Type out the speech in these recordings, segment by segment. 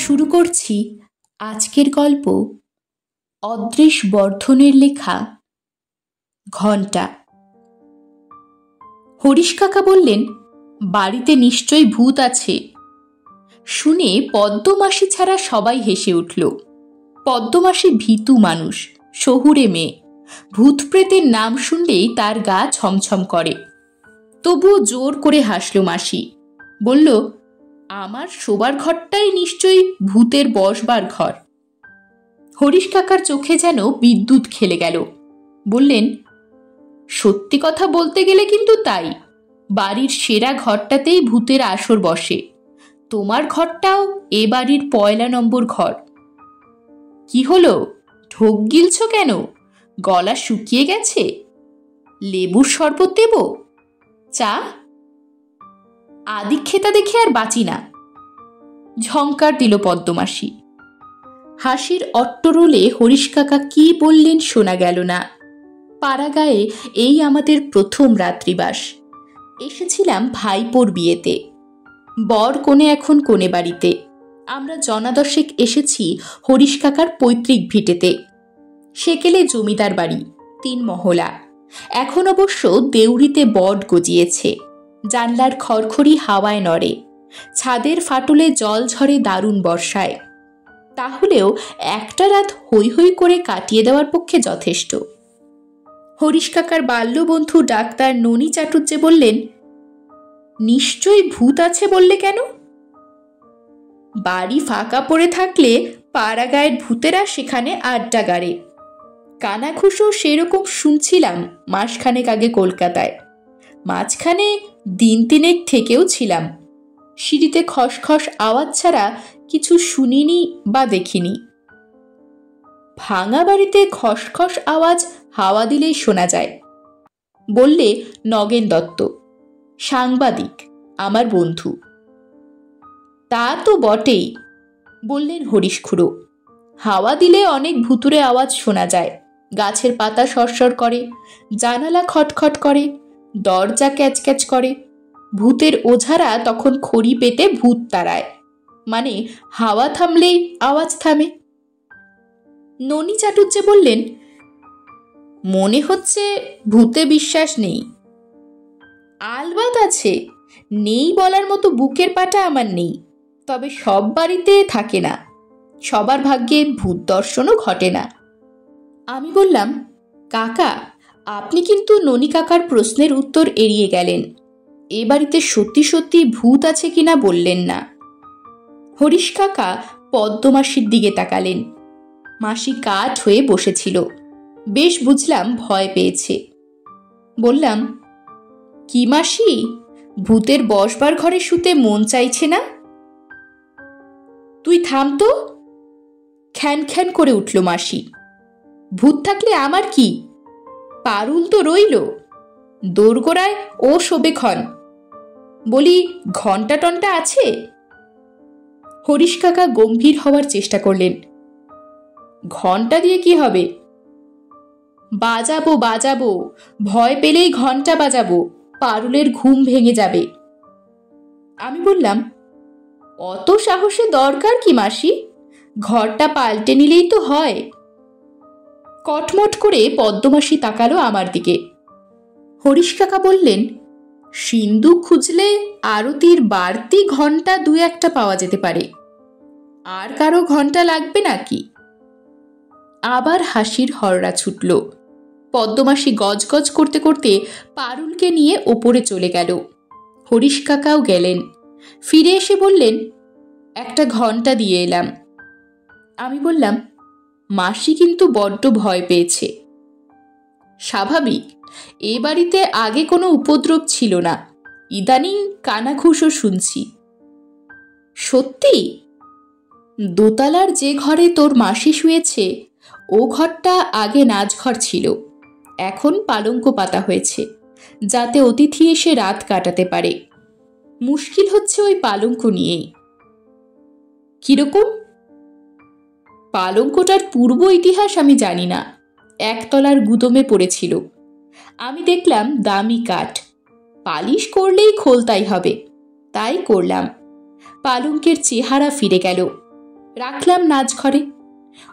শুরু করছি আজকের গল্প অদৃশ বর্ধনের লেখা ঘণ্টা। হরিশ কাকা বললেন, বাড়িতে নিশ্চয়ই ভূত আছে। শুনে পদ্মমাসি ছাড়া সবাই হেসে উঠল। পদ্মমাসি ভীতু মানুষ, শহুরে মেয়ে। ভূত প্রেতের নাম শুনলেই তার গা ছমছম করে। তবুও জোর করে হাসল মাসি। বলল, আমার শোবার ঘরটাই নিশ্চয়ই ভূতের বসবার ঘর। হরিশ কাকার চোখে যেন বিদ্যুৎ খেলে গেল। বললেন, সত্যি কথা বলতে গেলে কিন্তু তাই। বাড়ির সেরা ঘরটাতেই ভূতের আসর বসে। তোমার ঘরটাও এ বাড়ির ১ নম্বর ঘর। কি হলো, ঢোক গিলছ কেন? গলা শুকিয়ে গেছে? লেবুর শরবত দেব? চা? আদিক্ষেতা দেখে আর বাঁচি না, ঝংকার দিল পদ্মমাসি। হাসির অট্টরোলে হরিশ কাকা কি বললেন শোনা গেল না। পাড়াগাঁয়ে এই আমাদের প্রথম রাত্রিবাস। এসেছিলাম ভাইপোর বিয়েতে। বর কনে এখন কনে বাড়িতে। আমরা জনাদশেক এসেছি হরিশ কাকার পৈতৃক ভিটেতে। সেকেলে জমিদার বাড়ি, ৩ মহলা। এখন অবশ্য দেউড়িতে বট গজিয়েছে। জানলার খড়খড়ি হাওয়ায় নড়ে, ছাদের ফাটলে জল ঝরে দারুণ বর্ষায়। তাহলেও একটা রাত হৈ হৈ করে কাটিয়ে দেওয়ার পক্ষে যথেষ্ট। হরিশ কাকার বাল্যবন্ধু ডাক্তার ননী চাটুর্যে বললেন, নিশ্চয়ই ভূত আছে বললে কেন? বাড়ি ফাঁকা পড়ে থাকলে পাড়াগাঁয়ের ভূতেরা সেখানে আড্ডা গাড়ে। কানাঘুষো সেরকম শুনছিলাম মাসখানেক আগে কলকাতায়। মাঝখানে দিন ৩ থেকেও ছিলাম। সিঁড়িতে খসখস আওয়াজ ছাড়া কিছু শুনিনি বা দেখিনি। ভাঙা বাড়িতে খসখস আওয়াজ হাওয়া দিলেই শোনা যায়, বললে নগেন দত্ত, সাংবাদিক, আমার বন্ধু। তা তো বটেই, বললেন হরিশ খুড়ো। হাওয়া দিলে অনেক ভুতুরে আওয়াজ শোনা যায়। গাছের পাতা সরসর করে, জানালা খটখট করে, দরজা ক্যাচক্যাচ করে। ভূতের ওঝারা তখন খড়ি পেতে ভূত তাড়ায়, মানে হাওয়া থামলেই আওয়াজ থামে। ননী চাটুর্যে বললেন, মনে হচ্ছে ভূতে বিশ্বাস নেই। আলবাত আছে, নেই বলার মতো বুকের পাটা আমার নেই। তবে সব বাড়িতে থাকে না, সবার ভাগ্যে ভূত দর্শনও ঘটে না। আমি বললাম, কাকা, আপনি কিন্তু ননী কাকার প্রশ্নের উত্তর এড়িয়ে গেলেন। এ বাড়িতে সত্যি সত্যি ভূত আছে কিনা বললেন না। হরিশ কাকা পদ্মমাসির দিকে তাকালেন। মাসি কাঠ হয়ে বসেছিল। বেশ বুঝলাম ভয় পেয়েছে। বললাম, কি মাসি, ভূতের বসবার ঘরে শুতে মন চাইছে না? তুই থাম তো, খ্যান খ্যান করে উঠল মাসি। ভূত থাকলে আমার কি? পারুল তো রইল, দোরগোড়ায় ও শোবে ক্ষণ। বলি, ঘণ্টা টন্টা আছে? হরিশ কাকা গম্ভীর হওয়ার চেষ্টা করলেন। ঘণ্টা দিয়ে কি হবে? বাজাবো বাজাবো, ভয় পেলেই ঘণ্টা বাজাবো, পারুলের ঘুম ভেঙে যাবে। আমি বললাম, অত সাহসে দরকার কি মাসি? ঘরটা পাল্টে নিলেই তো হয়। কটমট করে পদ্মমাসি তাকালো আমার দিকে। হরিশ কাকা বললেন, সিন্দুক খুঁজলে আরতির বাড়তি ঘণ্টা ২-১টা পাওয়া যেতে পারে। আর কারো ঘণ্টা লাগবে নাকি? আবার হাসির হরড়া ছুটল। পদ্মমাসি গজগজ করতে করতে পারুলকে নিয়ে ওপরে চলে গেল। হরিশ কাকাও গেলেন। ফিরে এসে বললেন, একটা ঘণ্টা দিয়ে এলাম। আমি বললাম, মাসি কিন্তু বড্ড ভয় পেয়েছে। স্বাভাবিক, এ বাড়িতে আগে কোনো উপদ্রব ছিল না, ইদানিং কানাঘুষো শুনছি। সত্যি? দোতলার যে ঘরে তোর মাসি শুয়েছে ও ঘরটা আগে নাচঘর ছিল। এখন পালঙ্ক পাতা হয়েছে, যাতে অতিথি এসে রাত কাটাতে পারে। মুশকিল হচ্ছে ওই পালঙ্ক নিয়েই। কিরকম? পালঙ্কটার পূর্ব ইতিহাস আমি জানি না। একতলার গুদমে পড়েছিল। আমি দেখলাম দামি কাঠ, পালিশ করলেই খোলতাই হবে, তাই করলাম। পালঙ্কের চেহারা ফিরে গেল। রাখলাম নাচঘরে।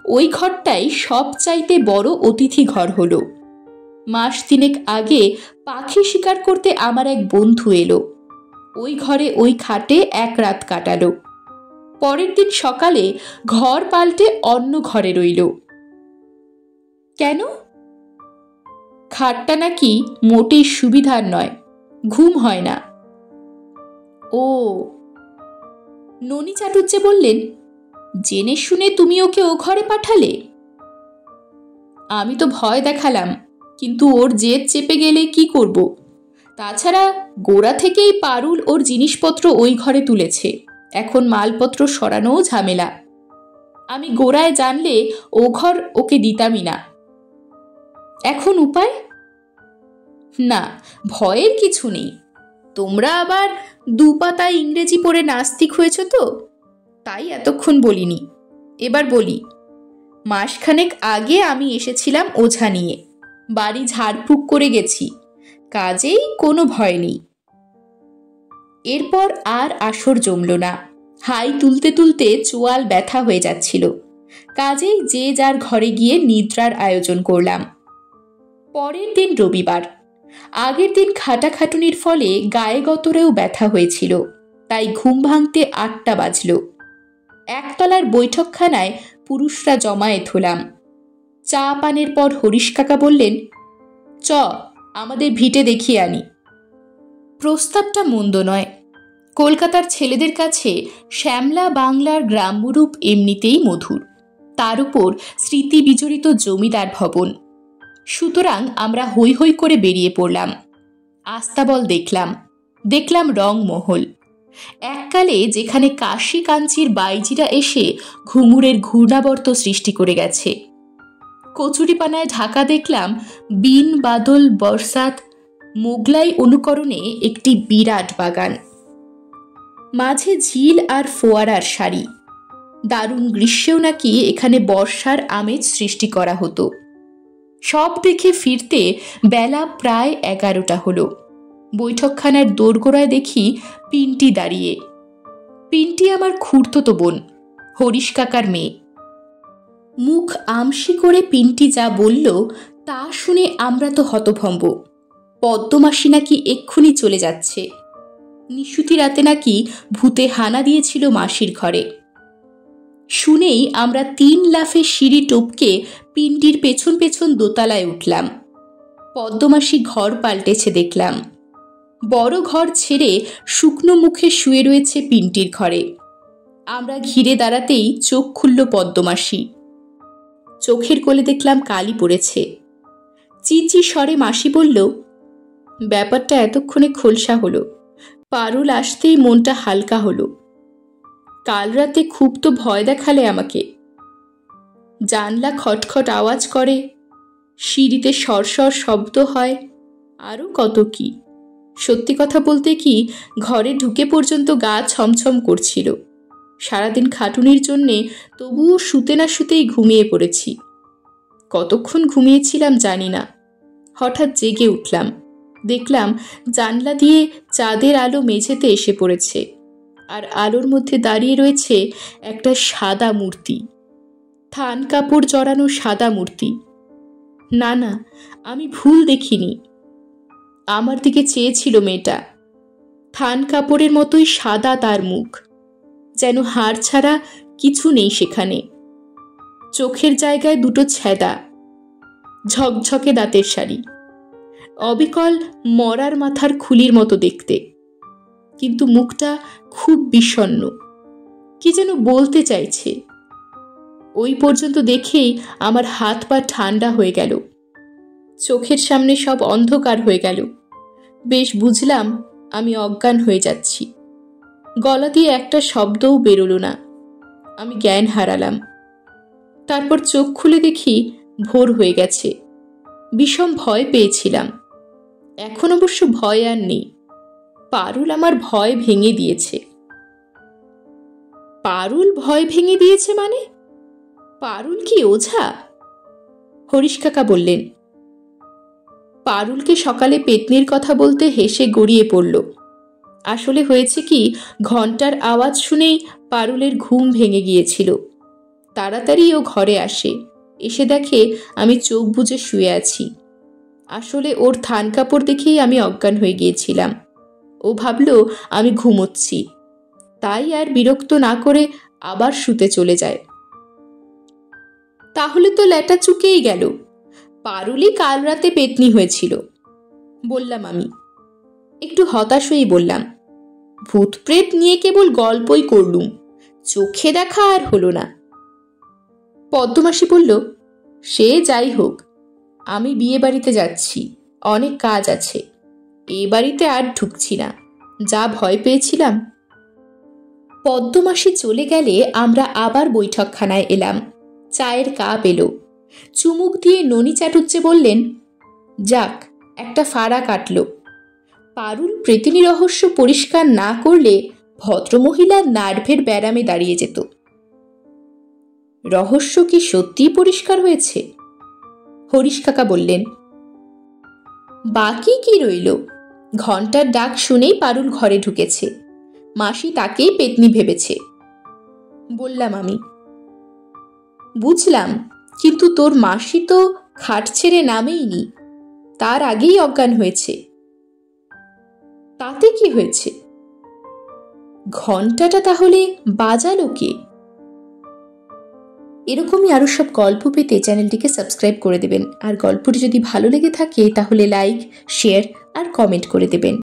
ওই ঘরটাই সবচাইতে বড় অতিথি ঘর হলো। মাস 3 আগে পাখি শিকার করতে আমার এক বন্ধু এলো। ওই ঘরে ওই খাটে এক রাত কাটালো। পরের দিন সকালে ঘর পাল্টে অন্য ঘরে রইল। কেন? খাটটা নাকি মোটেই সুবিধার নয়, ঘুম হয় না। ও, ননি চাটুজ্জে বললেন, জেনে শুনে তুমি ওকে ও ঘরে পাঠালে? আমি তো ভয় দেখালাম, কিন্তু ওর জেদ চেপে গেলে কি করব? তাছাড়া গোড়া থেকেই পারুল ওর জিনিসপত্র ওই ঘরে তুলেছে, এখন মালপত্র সরানোও ঝামেলা। আমি গোড়ায় জানলে ও ঘর ওকে দিতামই না। এখন উপায়? না, ভয়ের কিছু নেই। তোমরা আবার 2 পাতায় ইংরেজি পড়ে নাস্তিক হয়েছ তো, তাই এতক্ষণ বলিনি। এবার বলি, মাসখানেক আগে আমি এসেছিলাম ওঝা নিয়ে, বাড়ি ঝাড়ফুঁক করে গেছি, কাজেই কোনো ভয় নেই। এরপর আর আসর জমল না। হাই তুলতে তুলতে চোয়াল ব্যথা হয়ে যাচ্ছিল, কাজেই যে যার ঘরে গিয়ে নিদ্রার আয়োজন করলাম। পরের দিন রবিবার। আগের দিন খাটাখাটুনির ফলে গায়ে গতরেও ব্যথা হয়েছিল, তাই ঘুম ভাঙতে 8টা বাজল। একতলার বৈঠকখানায় পুরুষরা জমায়েত হলাম। চা পানের পর হরিশ কাকা বললেন, চ আমাদের ভিটে দেখিয়ে আনি। প্রস্তাবটা মন্দ নয়। কলকাতার ছেলেদের কাছে শ্যামলা বাংলার গ্রাম্যরূপ এমনিতেই মধুর, তার উপর স্মৃতি বিজড়িত জমিদার ভবন। সুতরাং আমরা হৈ হৈ করে বেরিয়ে পড়লাম। আস্তাবল দেখলাম রংমহল। এককালে যেখানে কাশি কাঞ্চির বাইজিরা এসে ঘুঙুরের ঘূর্ণাবর্ত সৃষ্টি করে গেছে। কচুরিপানায় ঢাকা দেখলাম বিন বাদল বরসাত মোগলাই অনুকরণে একটি বিরাট বাগান, মাঝে ঝিল আর ফোয়ারার সারি। দারুণ গ্রীষ্মেও নাকি এখানে বর্ষার আমেজ সৃষ্টি করা হতো। সব দেখে ফিরতে বেলা প্রায় 11টা হলো। বৈঠকখানার দোরগোড়ায় দেখি পিন্টি দাঁড়িয়ে। পিন্টি আমার খুড়তুতো বোন, হরিশ কাকার মেয়ে। মুখ আমসি করে পিন্টি যা বলল তা শুনে আমরা তো হতভম্ব। পদ্মমাসি নাকি এক্ষুনি চলে যাচ্ছে। নিশুতি রাতে নাকি ভূতে হানা দিয়েছিল মাসির ঘরে। শুনেই আমরা 3 লাফে সিঁড়ি টপকে পিন্টির পেছন পেছন দোতলায় উঠলাম। পদ্মমাসি ঘর পাল্টেছে দেখলাম। বড় ঘর ছেড়ে শুকনো মুখে শুয়ে রয়েছে পিন্টির ঘরে। আমরা ঘিরে দাঁড়াতেই চোখ খুলল পদ্মমাসি। চোখের কোলে দেখলাম কালি পড়েছে। চিচি স্বরে মাসি বলল, ব্যাপারটা এতক্ষণে খোলসা হলো। পারুল আসতেই মনটা হালকা হলো। কাল রাতে খুব তো ভয় দেখালে আমাকে। জানলা খটখট আওয়াজ করে, সিঁড়িতে সরসর শব্দ হয়, আরও কত কি। সত্যি কথা বলতে কি, ঘরে ঢুকে পর্যন্ত গা ছমছম করছিল। সারাদিন খাটুনির জন্যে তবুও শুতে না শুতেই ঘুমিয়ে পড়েছি। কতক্ষণ ঘুমিয়েছিলাম জানি না। হঠাৎ জেগে উঠলাম। দেখলাম জানলা দিয়ে চাঁদের আলো মেঝেতে এসে পড়েছে, আর আলোর মধ্যে দাঁড়িয়ে রয়েছে একটা সাদা মূর্তি, থান কাপড় জড়ানো সাদা মূর্তি। না না, আমি ভুল দেখিনি। আমার দিকে চেয়েছিল মেয়েটা। থান কাপড়ের মতোই সাদা তার মুখ, যেন হাড় ছাড়া কিছু নেই সেখানে। চোখের জায়গায় 2টো ছেদা, ঝকঝকে দাঁতের শাড়ি, অবিকল মরার মাথার খুলির মতো দেখতে, কিন্তু মুখটা খুব বিষণ্ণ, কি যেন বলতে চাইছে। ওই পর্যন্ত দেখেই আমার হাত পা ঠান্ডা হয়ে গেল। চোখের সামনে সব অন্ধকার হয়ে গেল। বেশ বুঝলাম আমি অজ্ঞান হয়ে যাচ্ছি। গলা দিয়ে একটা শব্দও বেরোলো না। আমি জ্ঞান হারালাম। তারপর চোখ খুলে দেখি ভোর হয়ে গেছে। বিষম ভয় পেয়েছিলাম। এখন অবশ্য ভয় আর নেই। পারুল আমার ভয় ভেঙে দিয়েছে। পারুল ভয় ভেঙে দিয়েছে মানে? পারুল কি ওঝা? হরিশ কাকা বললেন। পারুলকে সকালে পেতনির কথা বলতে হেসে গড়িয়ে পড়ল। আসলে হয়েছে কি, ঘন্টার আওয়াজ শুনেই পারুলের ঘুম ভেঙে গিয়েছিল। তাড়াতাড়ি ও ঘরে আসে, এসে দেখে আমি চোখ বুজে শুয়ে আছি। আসলে ওর থান কাপড় দেখেই আমি অজ্ঞান হয়ে গিয়েছিলাম। ও ভাবল আমি ঘুমোচ্ছি, তাই আর বিরক্ত না করে আবার শুতে চলে যায়। তাহলে তো ল্যাটা চুকেই গেল, পারুলই কাল রাতে পেতনি হয়েছিল, বললাম আমি। একটু হতাশ হয়েই বললাম, ভূত প্রেত নিয়ে কেবল গল্পই করলুম, চোখে দেখা আর হলো না। পদ্মমাসি বলল, সে যাই হোক, আমি বিয়ে বাড়িতে যাচ্ছি, অনেক কাজ আছে, এ বাড়িতে আর ঢুকছি না, যা ভয় পেয়েছিলাম। পদ্মমাসি চলে গেলে আমরা আবার বৈঠকখানায় এলাম। চায়ের কাপ এলো। চুমুক দিয়ে ননি চাটুজ্জে বললেন, যাক, একটা ফাড়া কাটল। পারুল প্রেতিনী রহস্য পরিষ্কার না করলে ভদ্রমহিলার নার্ভের ব্যারামে দাঁড়িয়ে যেত। রহস্য কি সত্যিই পরিষ্কার হয়েছে? হরিশ কাকা বললেন, বাকি কি রইল? ঘন্টার ডাক শুনেই পারুল ঘরে ঢুকেছে, মাসি তাকেই পেতনি ভেবেছে, বললাম আমি। বুঝলাম, কিন্তু তোর মাসি তো খাট ছেড়ে নামেইনি, তার আগেই অজ্ঞান হয়েছে। তাতে কি হয়েছে? ঘন্টাটা তাহলে বাজালো কে? এরকমই আরো সব গল্প পেতে চ্যানেলটিকে সাবস্ক্রাইব করে দেবেন। আর গল্পটি যদি ভালো লেগে থাকে তাহলে লাইক, শেয়ার আর কমেন্ট করে দেবেন।